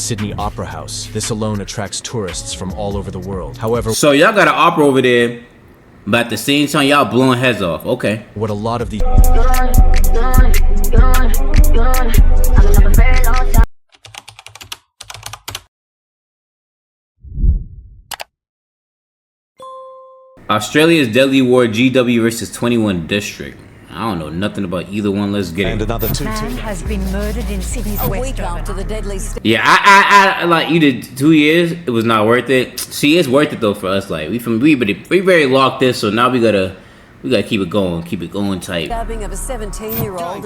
Sydney Opera House. This alone attracts tourists from all over the world. However, so y'all got an opera over there, but at the same time y'all blowing heads off. Okay. what a lot of the Australia's Deadly War GW versus 21 District. I don't know nothing about either one. Let's get And it. another two Man has been murdered in Sydney's A West week after the DEADLIEST. Yeah, I like you did 2 years. It was not worth it. See, it's worth it though for us. Like we very locked this, so now we gotta keep it going tight. Stabbing of a 17-year-old.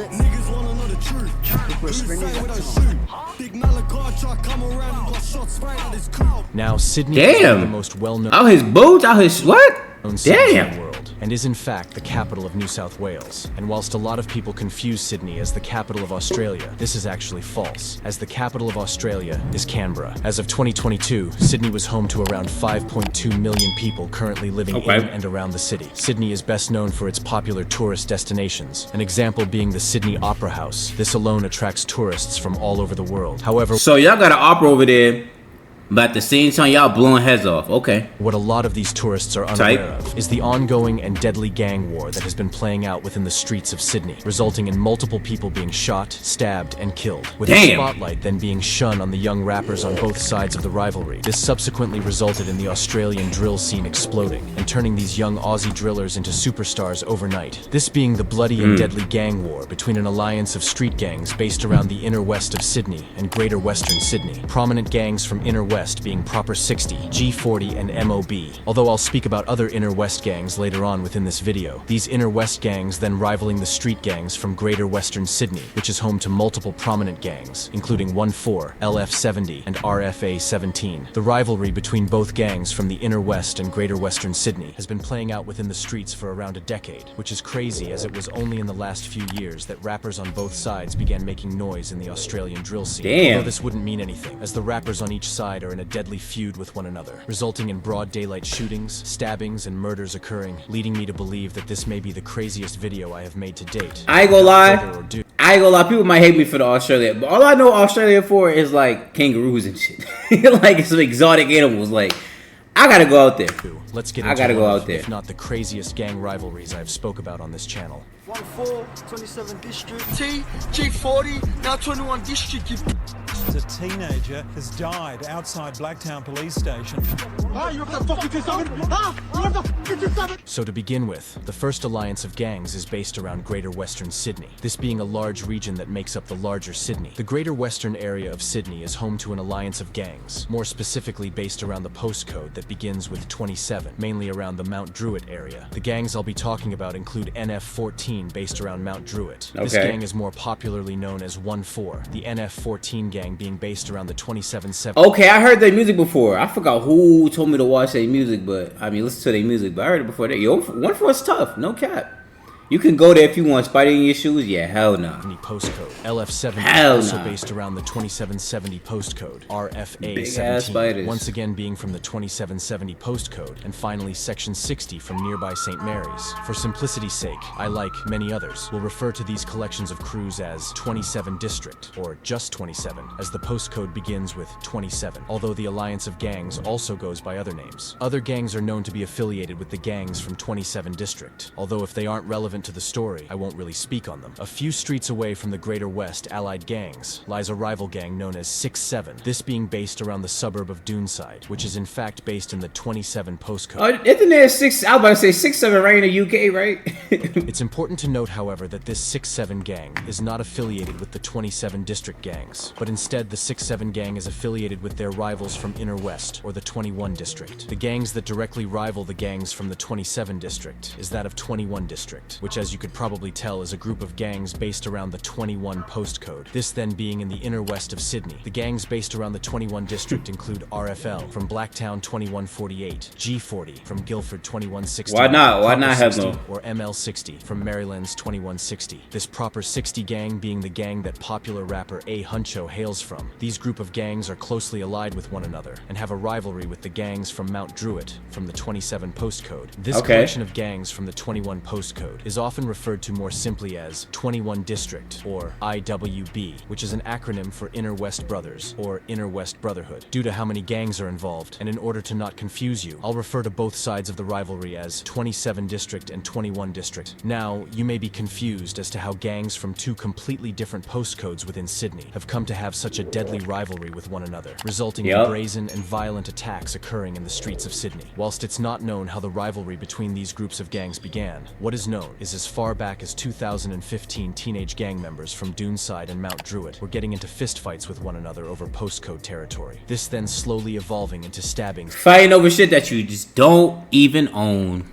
now Sydney is one of the most well-known Out his boots, out his what? cities in Damn. the world, and is in fact the capital of New South Wales. And whilst a lot of people confuse Sydney as the capital of Australia, this is actually false, as the capital of Australia is Canberra. As of 2022, Sydney was home to around 5.2 million people currently living in and around the city. Sydney is best known for its popular tourist destinations, an example being the Sydney Opera House. This alone attracts tourists from all over the world. However, So y'all got an opera over there, but at the same time y'all blowing heads off. Okay. what a lot of these tourists are unaware of is the ongoing and deadly gang war that has been playing out within the streets of Sydney, resulting in multiple people being shot, stabbed, and killed, with the spotlight then being shone on the young rappers on both sides of the rivalry. This subsequently resulted in the Australian drill scene exploding and turning these young Aussie drillers into superstars overnight. This being the bloody and deadly gang war between an alliance of street gangs based around the inner west of Sydney and greater western Sydney. Prominent gangs from inner west being Proper 60, G40, and MOB. Although I'll speak about other inner west gangs later on within this video. These inner west gangs then rivaling the street gangs from greater western Sydney, which is home to multiple prominent gangs, including 1-4, LF70, and RFA17. The rivalry between both gangs from the inner west and greater western Sydney has been playing out within the streets for around a decade, which is crazy as it was only in the last few years that rappers on both sides began making noise in the Australian drill scene. Although this wouldn't mean anything, as the rappers on each side are in a deadly feud with one another, resulting in broad daylight shootings, stabbings, and murders occurring, leading me to believe that this may be the craziest video I have made to date. I ain't gonna lie. People might hate me for the Australia, but all I know Australia for is like kangaroos and shit. Like some exotic animals. Like I gotta go out there. Let's get into one of, if not the craziest gang rivalries I've spoke about on this channel. 1-4, 27 District, T, G40, now 21 District. A teenager has died outside Blacktown Police Station. So to begin with, the first alliance of gangs is based around Greater Western Sydney, this being a large region that makes up the larger Sydney. The Greater Western area of Sydney is home to an alliance of gangs, more specifically based around the postcode that begins with 27, mainly around the Mount Druitt area. The gangs I'll be talking about include NF14 based around Mount Druitt. This gang is more popularly known as 1-4, the NF14 gang being based around the 2770. Okay, I heard their music before. I forgot who told me to watch their music, but I mean listen to their music, but I heard it before that. Yo, 1-4 is tough, no cap. You can go there if you want Spider in your shoes. Yeah, hell no. Postcode LF70 also based around the 2770 postcode RFA17, once again being from the 2770 postcode, and finally section 60 from nearby St. Mary's. For simplicity's sake, I, like many others, will refer to these collections of crews as 27 District, or just 27, as the postcode begins with 27, although the alliance of gangs also goes by other names. Other gangs are known to be affiliated with the gangs from 27 District, although if they aren't relevant to the story, I won't really speak on them. A few streets away from the Greater West allied gangs lies a rival gang known as 6-7, this being based around the suburb of Doonside, which is in fact based in the 27 postcode. Isn't there 6? I was about to say 6-7 right in the UK, right? It's important to note, however, that this 6-7 gang is not affiliated with the 27 District gangs, but instead the 6-7 gang is affiliated with their rivals from Inner West, or the 21 District. The gangs that directly rival the gangs from the 27 District is that of 21 District, which as you could probably tell is a group of gangs based around the 21 postcode, this then being in the inner west of Sydney. The gangs based around the 21 district include RFL from Blacktown 2148, G40 from Guildford 2160, why not have no, or ML60 from Maryland's 2160. This Proper 60 gang being the gang that popular rapper A Huncho hails from. These group of gangs are closely allied with one another and have a rivalry with the gangs from Mount Druitt from the 27 postcode. This collection of gangs from the 21 postcode is is often referred to more simply as 21 District, or IWB, which is an acronym for Inner West Brothers, or Inner West Brotherhood, due to how many gangs are involved, and in order to not confuse you, I'll refer to both sides of the rivalry as 27 District and 21 District. Now, you may be confused as to how gangs from two completely different postcodes within Sydney have come to have such a deadly rivalry with one another, resulting in brazen and violent attacks occurring in the streets of Sydney. Whilst it's not known how the rivalry between these groups of gangs began, what is known is as far back as 2015 teenage gang members from Doonside and Mount Druitt were getting into fistfights with one another over postcode territory. This then slowly evolving into stabbing, fighting over shit that you just don't even own.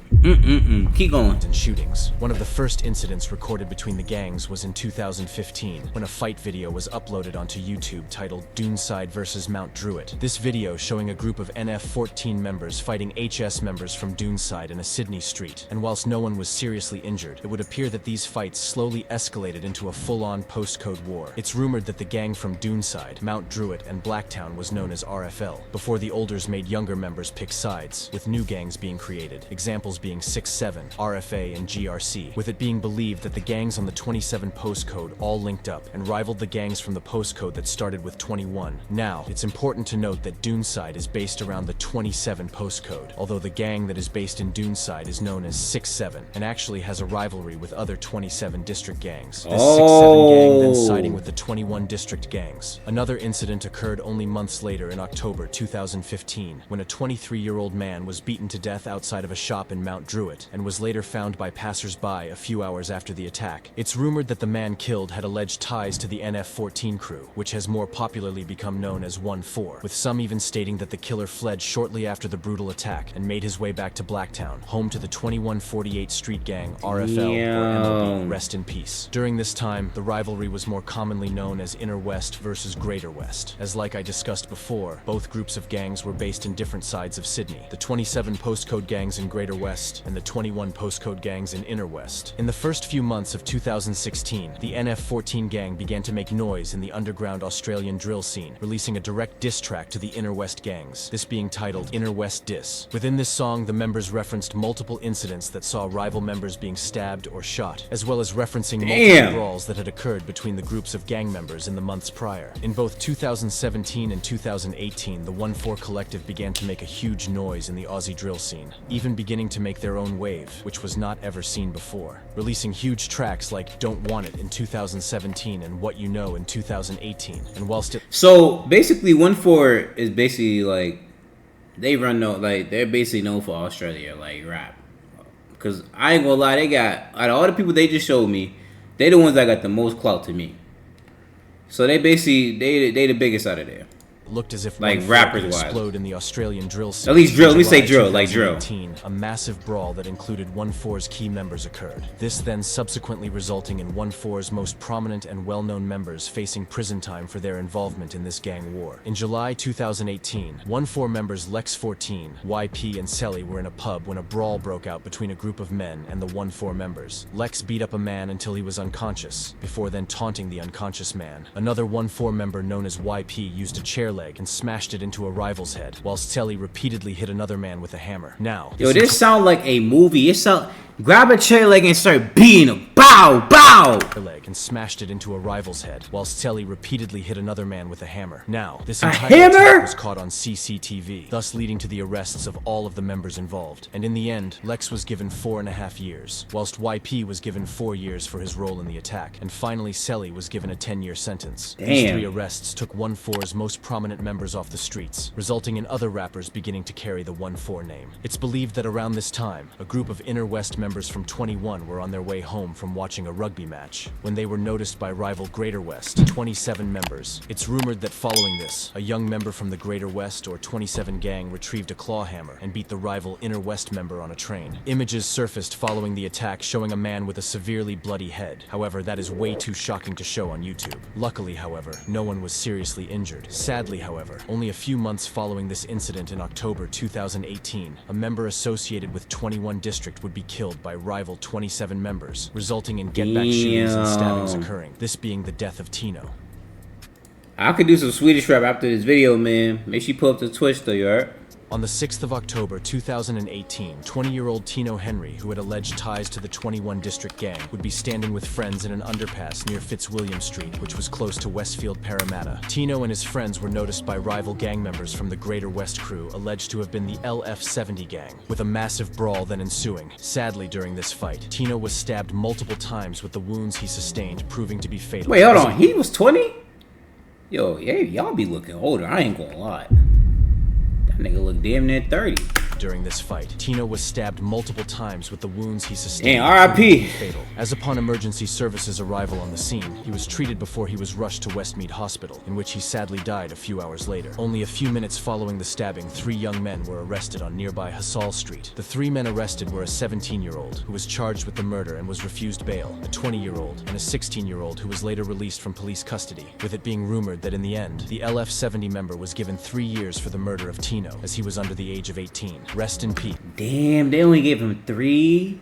Keep going. And shootings. One of the first incidents recorded between the gangs was in 2015, when a fight video was uploaded onto YouTube titled Doonside vs. Mount Druitt. This video showing a group of NF14 members fighting HS members from Doonside in a Sydney street, and whilst no one was seriously injured, it would appear that these fights slowly escalated into a full-on postcode war. It's rumored that the gang from Doonside, Mount Druitt, and Blacktown was known as RFL, before the olders made younger members pick sides, with new gangs being created, examples being 6-7, RFA, and GRC, with it being believed that the gangs on the 27 postcode all linked up and rivaled the gangs from the postcode that started with 21. Now, it's important to note that Doonside is based around the 27 postcode, although the gang that is based in Doonside is known as 6-7, and actually has a rivalry with other 27 district gangs. This 6-7 gang then siding with the 21 district gangs. Another incident occurred only months later in October 2015, when a 23-year-old man was beaten to death outside of a shop in Mount Druitt, and was later found by passers-by a few hours after the attack. It's rumored that the man killed had alleged ties to the NF14 crew, which has more popularly become known as 1-4, with some even stating that the killer fled shortly after the brutal attack and made his way back to Blacktown, home to the 2148 street gang RFL or MLB, rest in peace. During this time, the rivalry was more commonly known as Inner West versus Greater West, as like I discussed before, both groups of gangs were based in different sides of Sydney, the 27 postcode gangs in Greater West and the 21 postcode gangs in Inner West. In the first few months of 2016, the NF14 gang began to make noise in the underground Australian drill scene, releasing a direct diss track to the Inner West gangs, this being titled Inner West Diss. Within this song, the members referenced multiple incidents that saw rival members being stabbed or shot, as well as referencing multiple brawls that had occurred between the groups of gang members in the months prior. In both 2017 and 2018, the 1-4 collective began to make a huge noise in the Aussie drill scene, even beginning to make their own wave, which was not ever seen before, releasing huge tracks like Don't Want It in 2017 and What You Know in 2018. And whilst it so basically 1-4 is basically like they run no like they're basically known for Australia like rap, because I ain't gonna lie, they got out of all the people they just showed me, they the ones that got the most clout to me. So they basically they the biggest out of there. looked as if like one rappers would wise. Explode in the Australian drill scene. At least drill. Let me say July drill, like drill. 2018, a massive brawl that included 1-4's key members occurred. This then subsequently resulting in 1-4's most prominent and well-known members facing prison time for their involvement in this gang war. In July 2018, 1-4 members Lex 14, YP, and Selly were in a pub when a brawl broke out between a group of men and the 1-4 members. Lex beat up a man until he was unconscious, before then taunting the unconscious man. Another 1-4 member known as YP used a chair leg and smashed it into a rival's head, whilst Selly repeatedly hit another man with a hammer. Now, yo, this sound like a movie. It sound grab a chair leg and start beating him. Bow, bow. Leg and smashed it into a rival's head, whilst Selly repeatedly hit another man with a hammer. Now, this entire attack was caught on CCTV, thus leading to the arrests of all of the members involved. And in the end, Lex was given 4.5 years, whilst YP was given 4 years for his role in the attack. And finally, Selly was given a 10-year sentence. Damn. These 3 arrests took 1-4's most prominent members off the streets, resulting in other rappers beginning to carry the 1-4 name. It's believed that around this time, a group of Inner West members from 21 were on their way home from watching a rugby match, when they were noticed by rival Greater West, 27 members. It's rumored that following this, a young member from the Greater West or 27 gang retrieved a claw hammer and beat the rival Inner West member on a train. Images surfaced following the attack showing a man with a severely bloody head. However, that is way too shocking to show on YouTube. Luckily, however, no one was seriously injured. Sadly, however, only a few months following this incident in October 2018, a member associated with 21 District would be killed by rival 27 members, resulting in get-back shootings and stabbings occurring, this being the death of Tino. I could do some Swedish rap after this video, man. Make sure you pull up the Twitch though, you heard? On the 6th of October 2018, 20-year-old Tino Henry, who had alleged ties to the 21 District Gang, would be standing with friends in an underpass near Fitzwilliam Street, which was close to Westfield, Parramatta. Tino and his friends were noticed by rival gang members from the Greater West crew, alleged to have been the LF70 gang, with a massive brawl then ensuing. Sadly, during this fight, Tino was stabbed multiple times with the wounds he sustained, proving to be fatal. Wait, hold on. He was 20? Yo, yeah, y'all be looking older. I ain't gonna lie. That nigga look damn near 30. During this fight, Tino was stabbed multiple times with the wounds he sustained. And R.I.P. Fatal. As upon emergency services arrival on the scene, he was treated before he was rushed to Westmead Hospital, in which he sadly died a few hours later. Only a few minutes following the stabbing, 3 young men were arrested on nearby Hassall Street. The 3 men arrested were a 17-year-old, who was charged with the murder and was refused bail, a 20-year-old, and a 16-year-old who was later released from police custody, with it being rumored that in the end, the LF70 member was given 3 years for the murder of Tino, as he was under the age of 18. Rest in peace. Damn, they only gave him 3.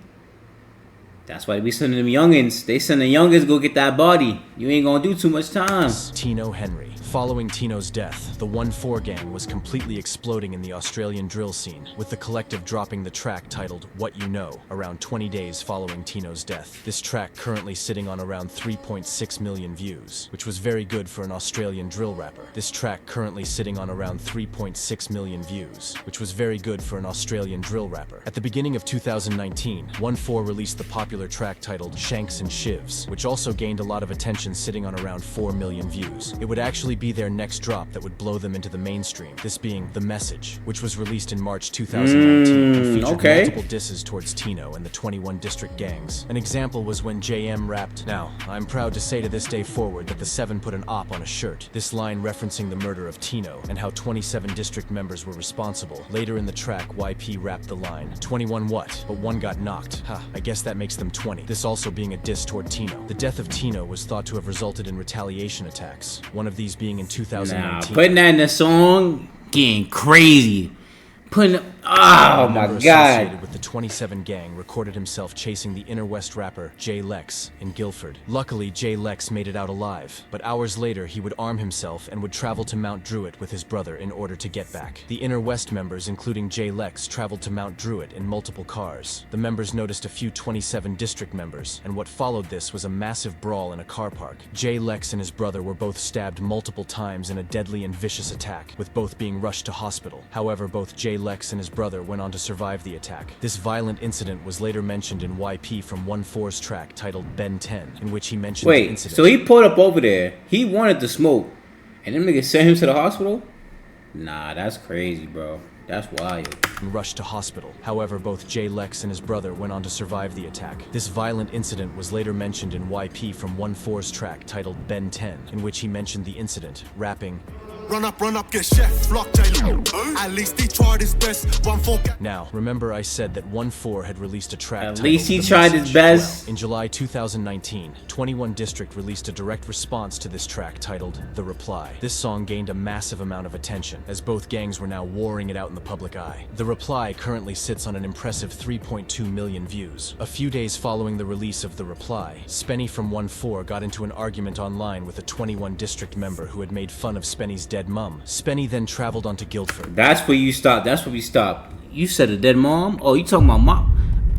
That's why we sending them youngins. They send the youngins go get that body. You ain't gonna do too much time. Tino Henry. Following Tino's death, the 1-4 gang was completely exploding in the Australian drill scene, with the collective dropping the track titled What You Know around 20 days following Tino's death. This track currently sitting on around 3.6 million views, which was very good for an Australian drill rapper. This track currently sitting on around 3.6 million views, which was very good for an Australian drill rapper. At the beginning of 2019, 1-4 released the popular track titled Shanks and Shivs, which also gained a lot of attention, sitting on around 4 million views. It would actually be their next drop that would blow them into the mainstream, this being The Message, which was released in March 2019 and featured multiple disses towards Tino and the 21 District gangs. An example was when JM rapped, "Now, I'm proud to say to this day forward that the 7 put an op on a shirt," this line referencing the murder of Tino and how 27 District members were responsible. Later in the track, YP rapped the line, "21 what? But 1 got knocked. Ha, I guess that makes them 20. This also being a diss toward Tino. The death of Tino was thought to have resulted in retaliation attacks, one of these being in 2019. Putting that in the song, getting crazy. Oh my god. Associated with the 27 gang recorded himself chasing the Inner West rapper Jay Lex in Guildford. Luckily, Jay Lex made it out alive, but hours later he would arm himself and would travel to Mount Druitt with his brother in order to get back. The Inner West members, including Jay Lex, traveled to Mount Druitt in multiple cars. The members noticed a few 27 District members, and what followed this was a massive brawl in a car park. Jay Lex and his brother were both stabbed multiple times in a deadly and vicious attack, with both being rushed to hospital. However, both Jay Lex and his brother went on to survive the attack. This violent incident was later mentioned in YP from 1-4's track titled Ben 10, in which he mentioned the incident. So he pulled up over there, he wanted to smoke, and them niggas sent him to the hospital? Nah, that's crazy, bro. That's wild. And rushed to hospital. However, both Jay Lex and his brother went on to survive the attack. This violent incident was later mentioned in YP from 1-4's track titled Ben 10, in which he mentioned the incident, rapping, Run up, get chef, block J-Lo. At least he tried his best. 1-4. Now, remember I said that 1-4 had released a track At titled least he The tried Message. his best. Well, in July 2019, 21 District released a direct response to this track titled The Reply. This song gained a massive amount of attention, as both gangs were now warring it out in the public eye. The Reply currently sits on an impressive 3.2 million views. A few days following the release of The Reply, Spenny from 1-4 got into an argument online with a 21 District member who had made fun of Spenny's dead mum. Spenny then traveled on to Guildford. That's where you stopped. That's where we stopped. You said a dead mom? Oh, you talking about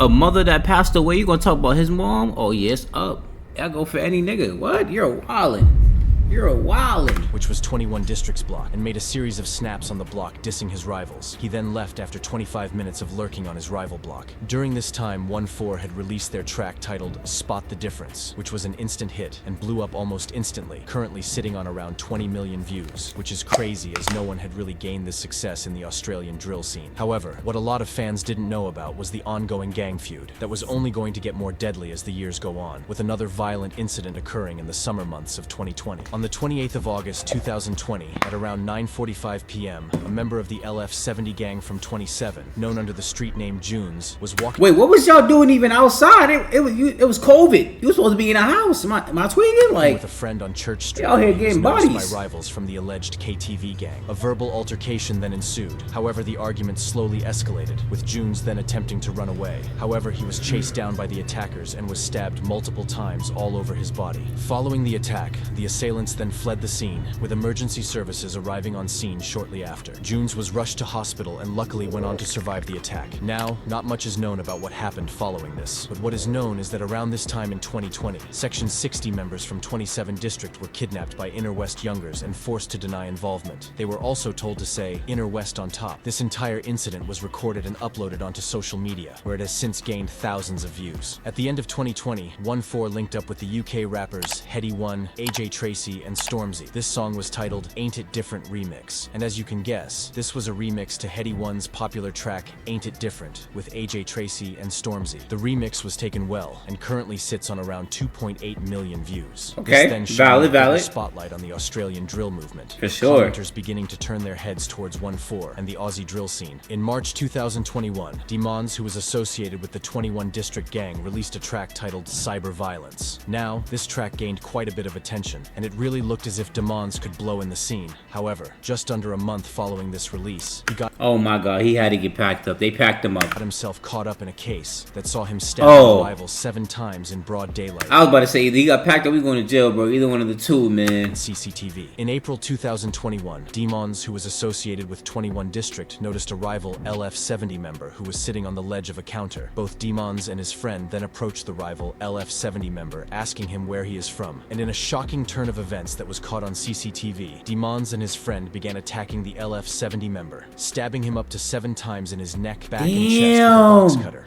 a mother that passed away? You gonna talk about his mom? Oh, yes, up. I go for any nigga. What? You're a wildin'. You're a wildin'. Which was 21 District's block, and made a series of snaps on the block dissing his rivals. He then left after 25 minutes of lurking on his rival block. During this time, 1-4 had released their track titled Spot the Difference, which was an instant hit and blew up almost instantly, currently sitting on around 20 million views, which is crazy as no one had really gained this success in the Australian drill scene. However, what a lot of fans didn't know about was the ongoing gang feud that was only going to get more deadly as the years go on, with another violent incident occurring in the summer months of 2020. On the 28th of August 2020, at around 9:45 p.m., a member of the LF70 gang from 27, known under the street name Junes, was walking. Wait, what was y'all doing even outside? It was COVID. You were supposed to be in a house. Am I tweaking? Like, with a friend on Church Street. Y'all here He was getting noticed bodies. by rivals from the alleged KTV gang. A verbal altercation then ensued. However, the argument slowly escalated, with Junes then attempting to run away. However, he was chased down by the attackers and was stabbed multiple times all over his body. Following the attack, the assailants residents then fled the scene, with emergency services arriving on scene shortly after. Jones was rushed to hospital and luckily went on to survive the attack. Now, not much is known about what happened following this, but what is known is that around this time in 2020, Section 60 members from 27 District were kidnapped by Inner West Youngers and forced to deny involvement. They were also told to say, Inner West on top. This entire incident was recorded and uploaded onto social media, where it has since gained thousands of views. At the end of 2020, 1-4 linked up with the UK rappers Heady One, AJ Tracy, and Stormzy. This song was titled Ain't It Different Remix, and as you can guess, this was a remix to Heady One's popular track Ain't It Different with AJ Tracy and Stormzy. The remix was taken well and currently sits on around 2.8 million views. Okay, this then shined valid. a spotlight on the Australian drill movement. For sure. Commenters beginning to turn their heads towards 1-4 and the Aussie drill scene. In March 2021, Demons, who was associated with the 21 District gang, released a track titled Cyber Violence. Now, this track gained quite a bit of attention, and it really looked as if Demons could blow in the scene. However, just under a month following this release, he got Oh my god, he had to get packed up. They packed him up. himself caught up in a case that saw him stab a rival 7 times in broad daylight. I was about to say, either he got packed up or he going to jail, bro. Either one of the two, man. CCTV. In April 2021, Demons, who was associated with 21 District, noticed a rival LF70 member who was sitting on the ledge of a counter. Both Demons and his friend then approached the rival LF70 member, asking him where he is from. And in a shocking turn of events that was caught on CCTV, Demons and his friend began attacking the LF70 member, stabbing him up to 7 times in his neck, back, and chest with a box cutter.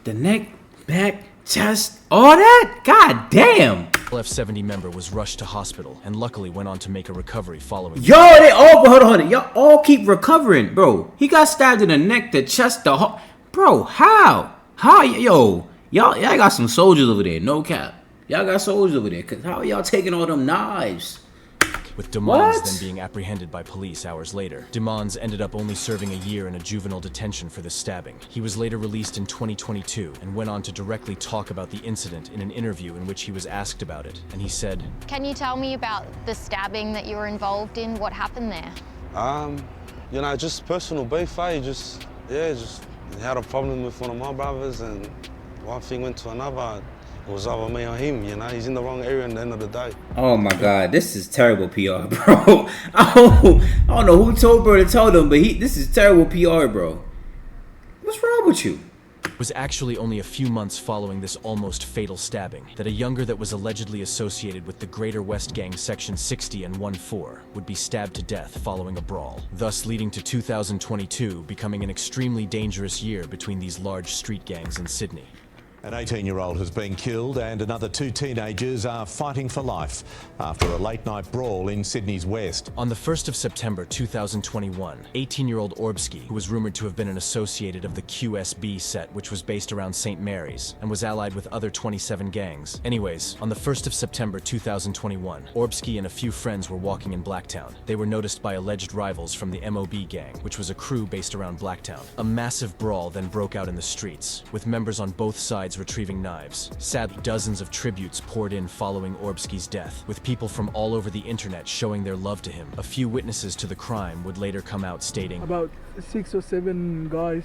The neck, back, chest, all that? God damn. LF70 member was rushed to hospital and luckily went on to make a recovery following. Yo, they all, hold on. Y'all all keep recovering, bro. He got stabbed in the neck, the chest, the heart. Bro, how? Yo, y'all got some soldiers over there, no cap. Y'all got soldiers over there, cause how are y'all taking all them knives? With Demons then being apprehended by police hours later. Demons ended up only serving a year in a juvenile detention for this stabbing. He was later released in 2022 and went on to directly talk about the incident in an interview in which he was asked about it. And he said, Can you tell me about the stabbing that you were involved in? What happened there? You know, just personal beef, just had a problem with one of my brothers and one thing went to another. It was over me or him, you know, he's in the wrong area at the end of the day. Oh my god, this is terrible PR, bro. I don't know who told bro to tell them, but this is terrible PR, bro. What's wrong with you? It was actually only a few months following this almost fatal stabbing that a younger that was allegedly associated with the Greater West Gang Section 60 and 1-4 would be stabbed to death following a brawl, thus leading to 2022 becoming an extremely dangerous year between these large street gangs in Sydney. An 18-year-old has been killed and another 2 teenagers are fighting for life after a late-night brawl in Sydney's west. On the 1st of September 2021, 18-year-old Orbsky, who was rumored to have been an associated of the QSB set, which was based around St. Mary's, and was allied with other 27 gangs. Anyways, on the 1st of September 2021, Orbsky and a few friends were walking in Blacktown. They were noticed by alleged rivals from the MOB gang, which was a crew based around Blacktown. A massive brawl then broke out in the streets, with members on both sides retrieving knives. Sadly, dozens of tributes poured in following Orbsky's death, with people from all over the internet showing their love to him. A few witnesses to the crime would later come out stating, about 6 or 7 guys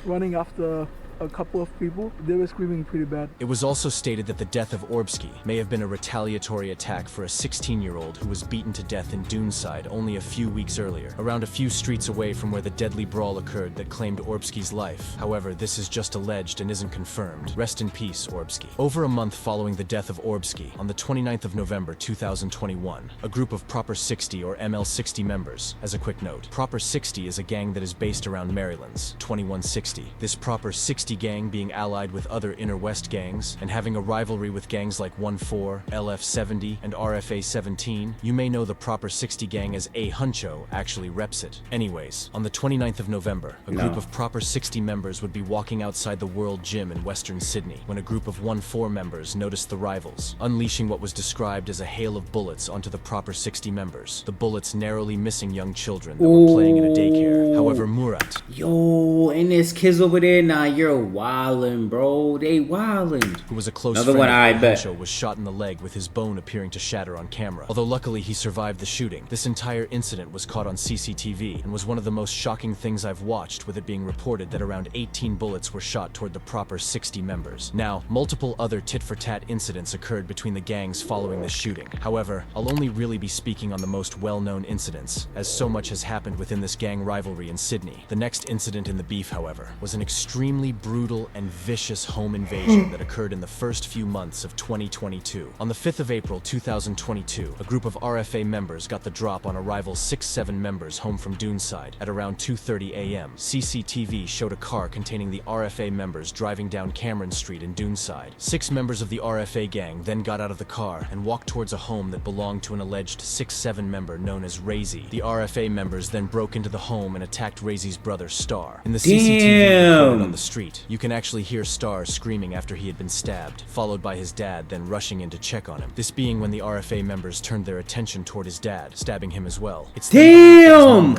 running after a couple of people. They were screaming pretty bad. It was also stated that the death of Orbsky may have been a retaliatory attack for a 16-year-old who was beaten to death in Doonside only a few weeks earlier, around a few streets away from where the deadly brawl occurred that claimed Orbsky's life. However, this is just alleged and isn't confirmed. Rest in peace, Orbsky. Over a month following the death of Orbsky, on the 29th of November 2021, a group of Proper 60 or ML60 members, as a quick note, Proper 60 is a gang that is based around Maryland's 2160. This Proper 60 gang being allied with other Inner West gangs and having a rivalry with gangs like 1-4, LF70, and RFA-17, you may know the Proper 60 gang as A Huncho actually reps it. Anyways, on the 29th of November, a group of Proper 60 members would be walking outside the World Gym in Western Sydney when a group of 1-4 members noticed the rivals, unleashing what was described as a hail of bullets onto the Proper 60 members, the bullets narrowly missing young children that were playing in a daycare. However, Murat... Yo, and there's kids over there? Nah, you're wildin', bro. They wildin'. Who was a close Another friend one, of I Will bet. Henshaw, was shot in the leg with his bone appearing to shatter on camera. Although luckily he survived the shooting, this entire incident was caught on CCTV and was one of the most shocking things I've watched, with it being reported that around 18 bullets were shot toward the proper 60 members. Now, multiple other tit-for-tat incidents occurred between the gangs following this shooting. However, I'll only really be speaking on the most well-known incidents, as so much has happened within this gang rivalry in Sydney. The next incident in the beef, however, was an extremely brutal and vicious home invasion that occurred in the first few months of 2022. On the 5th of April 2022, a group of RFA members got the drop on a rival's 6-7 members home from Doonside at around 2:30 a.m. CCTV showed a car containing the RFA members driving down Cameron Street in Doonside. 6 members of the RFA gang then got out of the car and walked towards a home that belonged to an alleged 6-7 member known as Razy. The RFA members then broke into the home and attacked Razy's brother Star. In the CCTV recorded on the street, you can actually hear Star screaming after he had been stabbed, followed by his dad then rushing in to check on him. This being when the RFA members turned their attention toward his dad, stabbing him as well. It's Damn!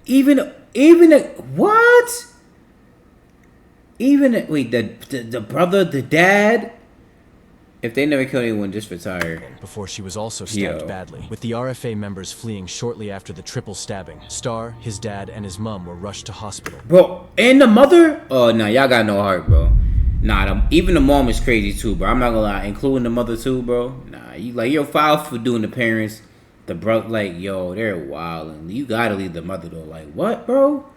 Even what? Even wait, the brother, the dad. If they never killed anyone, just retire. Before she was also stabbed badly. With the RFA members fleeing shortly after the triple stabbing, Star, his dad, and his mom were rushed to hospital. Bro, and the mother? Oh, nah, y'all got no heart, bro. Nah, even the mom is crazy too, bro. I'm not gonna lie, including the mother too, bro. Nah, you're foul for doing the parents. The bro, like, yo, they're wild. And you gotta leave the mother though. Like, what, bro?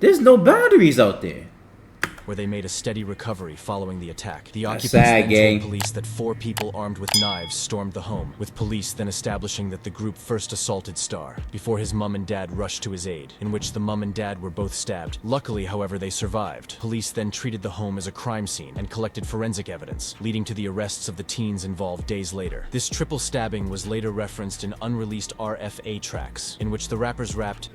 There's no boundaries out there. Where they made a steady recovery following the attack. The That's occupants sad, then gang. told police that 4 people armed with knives stormed the home, with police then establishing that the group first assaulted Star, before his mum and dad rushed to his aid, in which the mum and dad were both stabbed. Luckily, however, they survived. Police then treated the home as a crime scene and collected forensic evidence, leading to the arrests of the teens involved days later. This triple stabbing was later referenced in unreleased RFA tracks, in which the rappers rapped,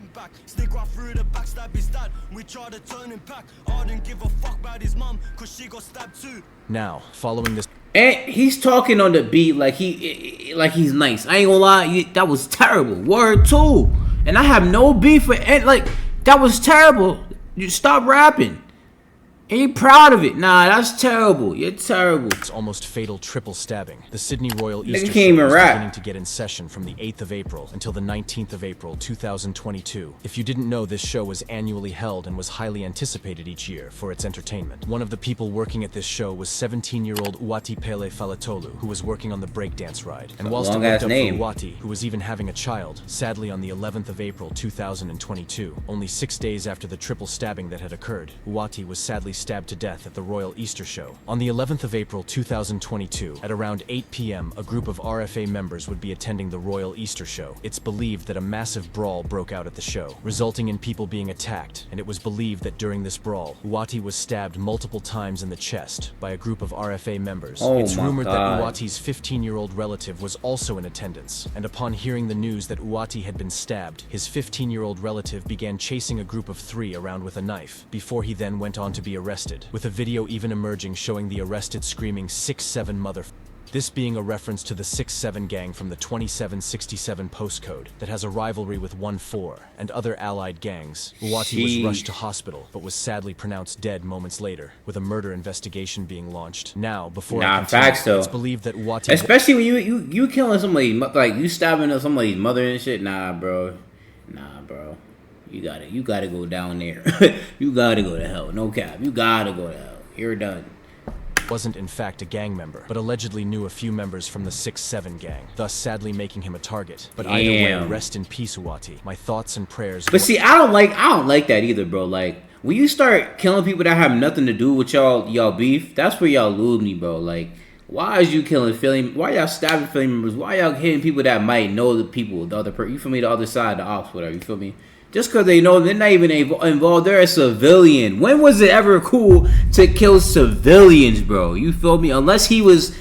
Stick right through the backstab his dad. We tried to turn him back. I didn't give a fuck about his mum, cause she got stabbed too. Now, following this. And he's talking on the beat like he's nice. I ain't gonna lie, that was terrible. Word too. And I have no beef for it. Like, that was terrible. You stop rapping. And you're proud of it. Nah, that's terrible. You're terrible. It's almost fatal triple stabbing. The Sydney Royal Nigga Easter can't even Show was rap. beginning to get in session from the 8th of April until the 19th of April 2022. If you didn't know, this show was annually held and was highly anticipated each year for its entertainment. One of the people working at this show was 17-year-old Uwati Pele Falatolu, who was working on the breakdance ride. And whilst it looked up for Uwati, who was even having a child, sadly on the 11th of April 2022, only 6 days after the triple stabbing that had occurred, Uwati was sadly stabbed to death at the Royal Easter Show. On the 11th of April 2022, at around 8 p.m., a group of RFA members would be attending the Royal Easter Show. It's believed that a massive brawl broke out at the show, resulting in people being attacked, and it was believed that during this brawl, Uwati was stabbed multiple times in the chest by a group of RFA members. It's rumored that Uwati's 15-year-old relative was also in attendance, and upon hearing the news that Uwati had been stabbed, his 15-year-old relative began chasing a group of 3 around with a knife, before he then went on to be arrested, with a video even emerging showing the arrested screaming 6-7 mother. This being a reference to the 6-7 gang from the 2767 postcode that has a rivalry with 1-4 and other allied gangs. Uwati was rushed to hospital, but was sadly pronounced dead moments later, with a murder investigation being launched. Now, before I continue, facts though. It's believed that Uwati, especially when you killing somebody, like you stabbing somebody's mother and shit. Nah, bro. You gotta go down there. You gotta go to hell. No cap. You gotta go to hell. You're done. wasn't in fact a gang member, but allegedly knew a few members from the 6-7 gang, thus sadly making him a target. But either way, rest in peace, Uwati. My thoughts and prayers. But see, I don't like that either, bro. Like, when you start killing people that have nothing to do with y'all beef, that's where y'all lose me, bro. Like, why is you killing Philly? Why y'all stabbing Philly members? Why y'all hitting people that might know the people, the other person? You feel me? The other side, the ops, whatever. You feel me? Just because they know they're not even involved, they're a civilian. When was it ever cool to kill civilians, bro? You feel me? Unless he was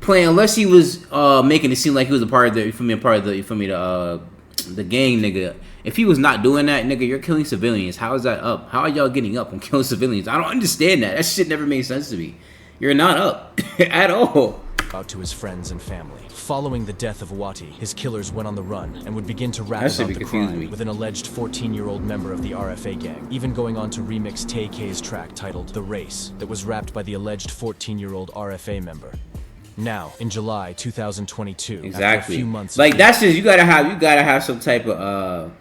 making it seem like he was a part of the, the gang, nigga. If he was not doing that, nigga, you're killing civilians. How is that up? How are y'all getting up and killing civilians? I don't understand that. That shit never made sense to me. You're not up at all. out to his friends and family. Following the death of Wati, his killers went on the run and would begin to rap about the crime with an alleged 14-year-old member of the RFA gang, even going on to remix Tay K's track titled The Race that was rapped by the alleged 14-year-old RFA member. Now, in July 2022, exactly. After a few months like that's just you gotta have some type of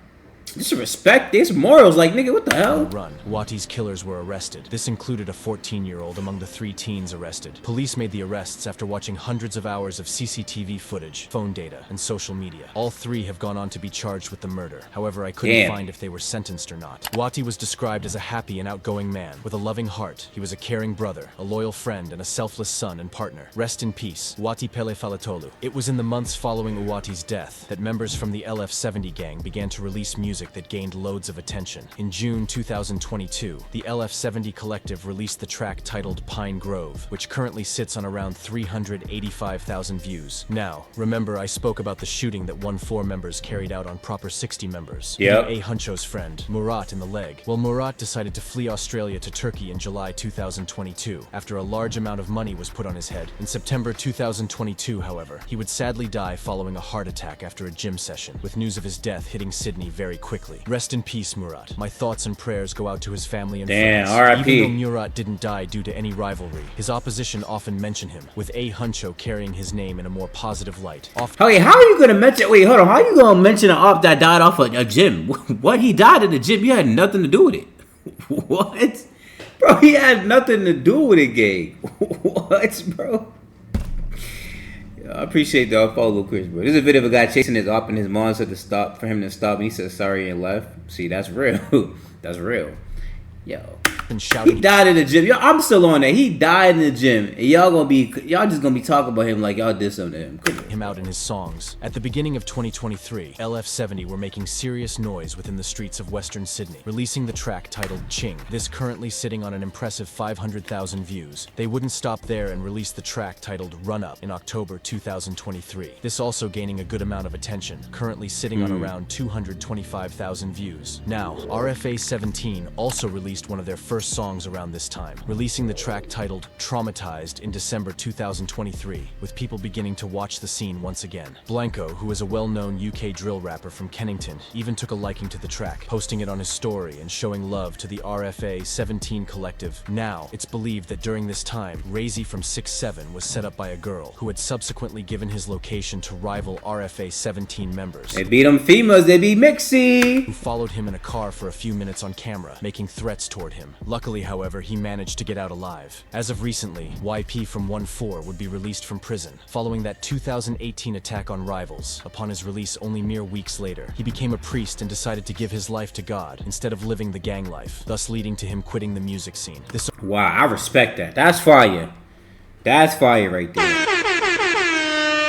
just respect this morals. Like, nigga, what the hell? Run. Wati's killers were arrested. This included a 14-year-old among the 3 teens arrested. Police made the arrests after watching hundreds of hours of CCTV footage, phone data, and social media. All 3 have gone on to be charged with the murder. However, I couldn't find if they were sentenced or not. Wati was described as a happy and outgoing man with a loving heart. He was a caring brother, a loyal friend, and a selfless son and partner. Rest in peace, Wati Pele Falatolu. It was in the months following Uwati's death that members from the LF70 gang began to release music that gained loads of attention. In June 2022, the LF70 collective released the track titled Pine Grove, which currently sits on around 385,000 views. Now, remember I spoke about the shooting that 1-4 members carried out on Proper 60 members. Yep. A Huncho's friend, Murat, in the leg. Well, Murat decided to flee Australia to Turkey in July 2022, after a large amount of money was put on his head. In September 2022, however, he would sadly die following a heart attack after a gym session, with news of his death hitting Sydney very quickly. Rest in peace, Murat. My thoughts and prayers go out to his family and friends. R.I.P. Even though Murat didn't die due to any rivalry, his opposition often mention him, with A Huncho carrying his name in a more positive light. Wait, how are you gonna mention? Wait, hold on. How are you gonna mention an op that died off a gym? What? He died in the gym. You had nothing to do with it. What? Bro, he had nothing to do with it, gang. What, bro? I appreciate the follow, Chris, bro. There's a video of a guy chasing his op and his mom said to stop, for him to stop, and he said sorry and left. See, that's real. That's real. Yo. He died in the gym. Yo, I'm still on that. He died in the gym, and y'all just gonna be talking about him like y'all did something to him. Come on. Him out in his songs. At the beginning of 2023, LF70 were making serious noise within the streets of Western Sydney, releasing the track titled Ching. This currently sitting on an impressive 500,000 views. They wouldn't stop there and released the track titled Run Up in October 2023. This also gaining a good amount of attention, currently sitting on around 225,000 views. Now, RFA 17 also released one of their first songs around this time, releasing the track titled Traumatized in December 2023, with people beginning to watch the scene once again. Blanco, who is a well-known UK drill rapper from Kennington, even took a liking to the track, posting it on his story and showing love to the RFA 17 collective. Now, it's believed that during this time, Razy from 6'7" was set up by a girl, who had subsequently given his location to rival RFA 17 members. They beat them females, they be mixy! Who followed him in a car for a few minutes on camera, making threats toward him. Luckily, however, he managed to get out alive. As of recently, YP from 1-4 would be released from prison, following that 2018 attack on rivals. Upon his release only mere weeks later, he became a priest and decided to give his life to God instead of living the gang life, thus leading to him quitting the music scene. Wow, I respect that. That's fire. That's fire right there.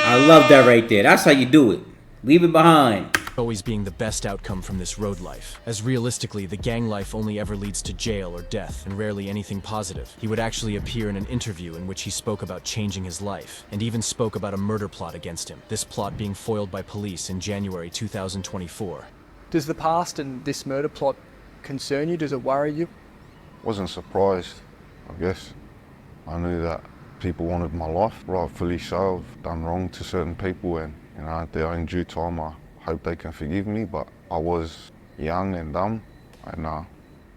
I love that right there. That's how you do it. Leave it behind. Always being the best outcome from this road life, as realistically the gang life only ever leads to jail or death and rarely anything positive. He would actually appear in an interview in which he spoke about changing his life and even spoke about a murder plot against him, this plot being foiled by police in January 2024. Does the past and this murder plot concern you? Does it worry you? Wasn't surprised, I guess. I knew that people wanted my life, rightfully so. I've done wrong to certain people, and at their own due time I hope they can forgive me, but I was young and dumb, and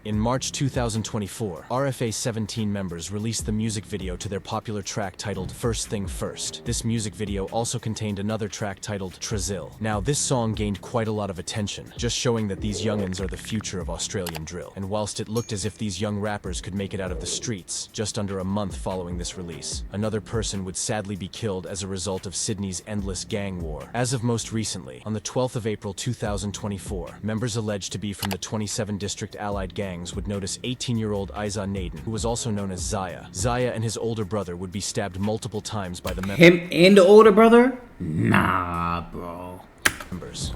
In March 2024, RFA 17 members released the music video to their popular track titled First Thing First. This music video also contained another track titled Trazil. Now, this song gained quite a lot of attention, just showing that these youngins are the future of Australian drill. And whilst it looked as if these young rappers could make it out of the streets, just under a month following this release, another person would sadly be killed as a result of Sydney's endless gang war. As of most recently, on the 12th of April 2024, members alleged to be from the 27 District Allied Gang would notice 18-year-old Isa Naden, who was also known as Zaya. Zaya and his older brother would be stabbed multiple times by the members. Him and the older brother? Nah, bro.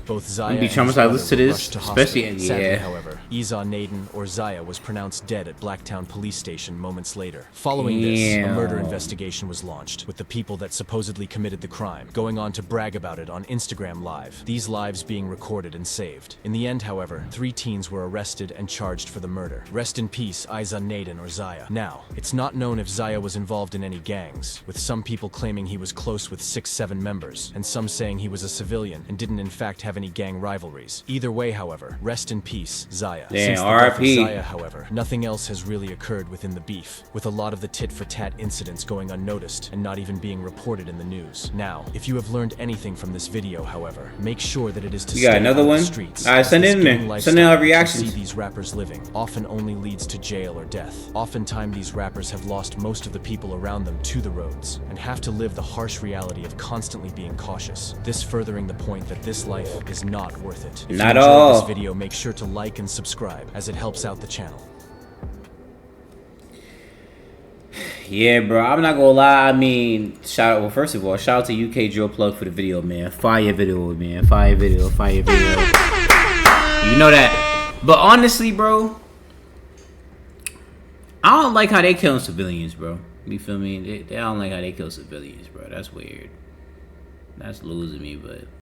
Both Zaya and his brother were rushed to hospital. Sadly, however, Isa Naden, or Zaya, was pronounced dead at Blacktown Police Station moments later. Following this, a murder investigation was launched, with the people that supposedly committed the crime going on to brag about it on Instagram Live, these lives being recorded and saved. In the end, however, 3 teens were arrested and charged for the murder. Rest in peace, Isa Naden, or Zaya. Now, it's not known if Zaya was involved in any gangs, with some people claiming he was close with 6-7 members, and some saying he was a civilian and didn't in fact have any gang rivalries. Either way, however, rest in peace, Zaya. Since the death of Zaya, however, nothing else has really occurred within the beef, with a lot of the tit-for-tat incidents going unnoticed and not even being reported in the news. Now, if you have learned anything from this video, however, make sure that it is to stay out of the streets. Alright, send it in there. Send in our reactions. See these rappers living often only leads to jail or death. Oftentimes, these rappers have lost most of the people around them to the roads and have to live the harsh reality of constantly being cautious. This furthering the point that this life is not worth it. If not you all. enjoyed this video, make sure to like and subscribe, as it helps out the channel. Yeah, bro, I'm not gonna lie. I mean, well, first of all, shout out to UK Drill Plug for the video, man. Fire video, man. Fire video, fire video. You know that. But honestly, bro, I don't like how they killing civilians, bro. You feel me? They don't like how they kill civilians, bro. That's weird. That's losing me, but